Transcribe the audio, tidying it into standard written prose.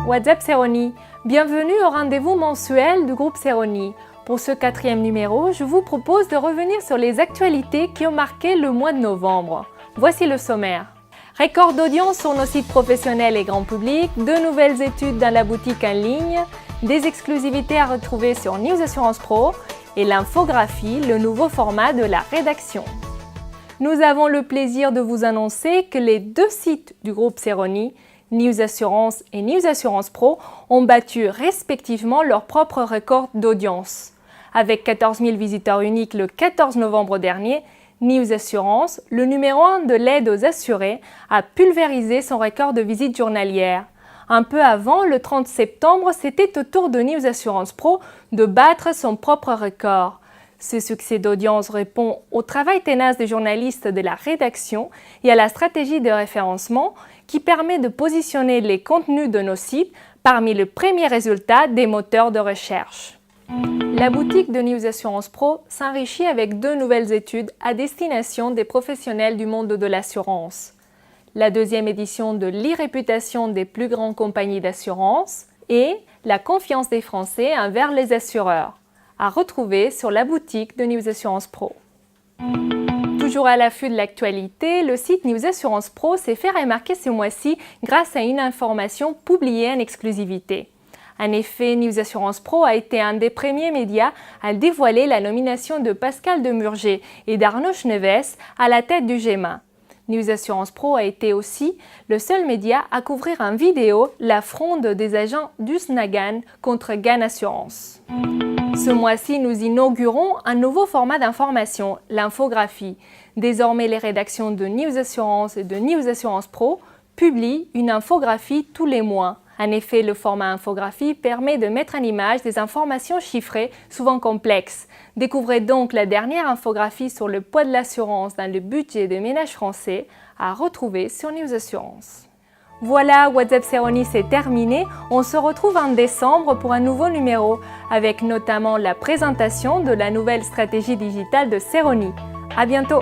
WhatsApp Seroni, bienvenue au rendez-vous mensuel du groupe Seroni. Pour ce 4e numéro, je vous propose de revenir sur les actualités qui ont marqué le mois de novembre. Voici le sommaire. Record d'audience sur nos sites professionnels et grand public, de nouvelles études dans la boutique en ligne, des exclusivités à retrouver sur News Assurance Pro et l'infographie, le nouveau format de la rédaction. Nous avons le plaisir de vous annoncer que les 2 sites du groupe Seroni, News Assurance et News Assurance Pro, ont battu respectivement leur propre record d'audience. Avec 14 000 visiteurs uniques le 14 novembre dernier, News Assurance, le numéro 1 de l'aide aux assurés, a pulvérisé son record de visites journalières. Un peu avant, le 30 septembre, c'était au tour de News Assurance Pro de battre son propre record. Ce succès d'audience répond au travail ténace des journalistes de la rédaction et à la stratégie de référencement qui permet de positionner les contenus de nos sites parmi les premiers résultats des moteurs de recherche. La boutique de News Assurance Pro s'enrichit avec 2 nouvelles études à destination des professionnels du monde de l'assurance. La 2e édition de l'e-réputation des plus grandes compagnies d'assurance et la confiance des Français envers les assureurs, à retrouver sur la boutique de News Assurance Pro. Toujours à l'affût de l'actualité, le site News Assurance Pro s'est fait remarquer ce mois-ci grâce à une information publiée en exclusivité. En effet, News Assurance Pro a été un des premiers médias à dévoiler la nomination de Pascal Demurger et d'Arnaud Schneves à la tête du GEMA. News Assurance Pro a été aussi le seul média à couvrir en vidéo la fronde des agents d'Usnagan contre Gan Assurance. Ce mois-ci, nous inaugurons un nouveau format d'information, l'infographie. Désormais, les rédactions de News Assurance et de News Assurance Pro publient une infographie tous les mois. En effet, le format infographie permet de mettre en image des informations chiffrées, souvent complexes. Découvrez donc la dernière infographie sur le poids de l'assurance dans le budget des ménages français à retrouver sur News Assurance. Voilà, WhatsApp Seroni, c'est terminé. On se retrouve en décembre pour un nouveau numéro, avec notamment la présentation de la nouvelle stratégie digitale de Seroni. À bientôt!